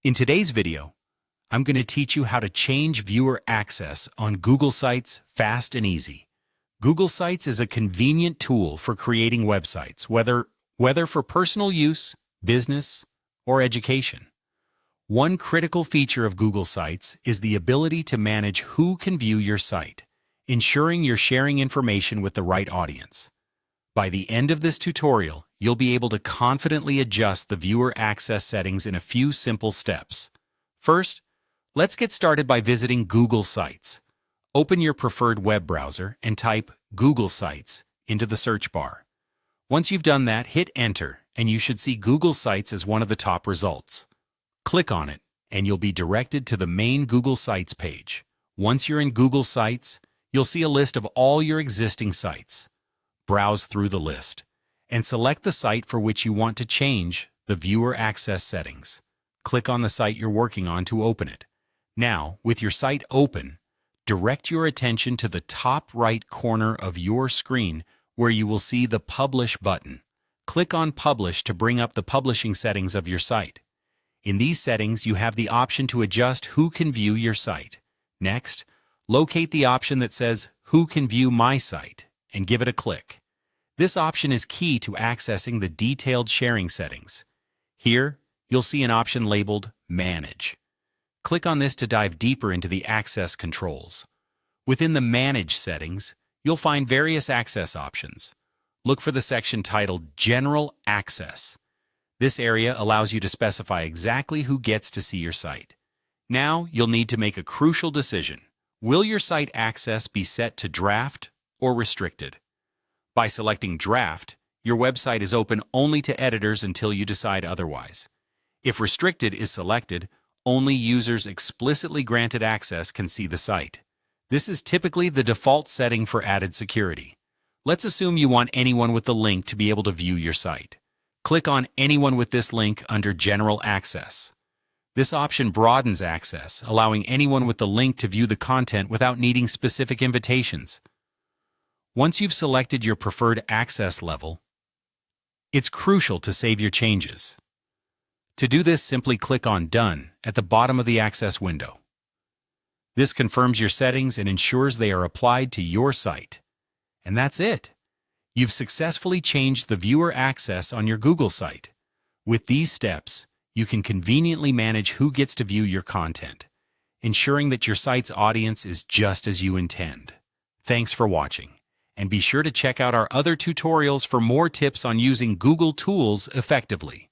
In today's video, I'm going to teach you how to change viewer access on Google Sites fast and easy. Google Sites is a convenient tool for creating websites, whether for personal use, business, or education. One critical feature of Google Sites is the ability to manage who can view your site, ensuring you're sharing information with the right audience. By the end of this tutorial, you'll be able to confidently adjust the viewer access settings in a few simple steps. First, let's get started by visiting Google Sites. Open your preferred web browser and type Google Sites into the search bar. Once you've done that, hit Enter, and you should see Google Sites as one of the top results. Click on it, and you'll be directed to the main Google Sites page. Once you're in Google Sites, you'll see a list of all your existing sites. Browse through the list and select the site for which you want to change the viewer access settings. Click on the site you're working on to open it. Now, with your site open, direct your attention to the top right corner of your screen where you will see the Publish button. Click on Publish to bring up the publishing settings of your site. In these settings, you have the option to adjust who can view your site. Next, locate the option that says Who can view my site and give it a click. This option is key to accessing the detailed sharing settings. Here, you'll see an option labeled Manage. Click on this to dive deeper into the access controls. Within the Manage settings, you'll find various access options. Look for the section titled General Access. This area allows you to specify exactly who gets to see your site. Now, you'll need to make a crucial decision. Will your site access be set to draft or restricted? By selecting Draft, your website is open only to editors until you decide otherwise. If Restricted is selected, only users explicitly granted access can see the site. This is typically the default setting for added security. Let's assume you want anyone with the link to be able to view your site. Click on Anyone with this link under General Access. This option broadens access, allowing anyone with the link to view the content without needing specific invitations. Once you've selected your preferred access level, it's crucial to save your changes. To do this, simply click on Done at the bottom of the access window. This confirms your settings and ensures they are applied to your site. And that's it. You've successfully changed the viewer access on your Google site. With these steps, you can conveniently manage who gets to view your content, ensuring that your site's audience is just as you intend. Thanks for watching, and be sure to check out our other tutorials for more tips on using Google tools effectively.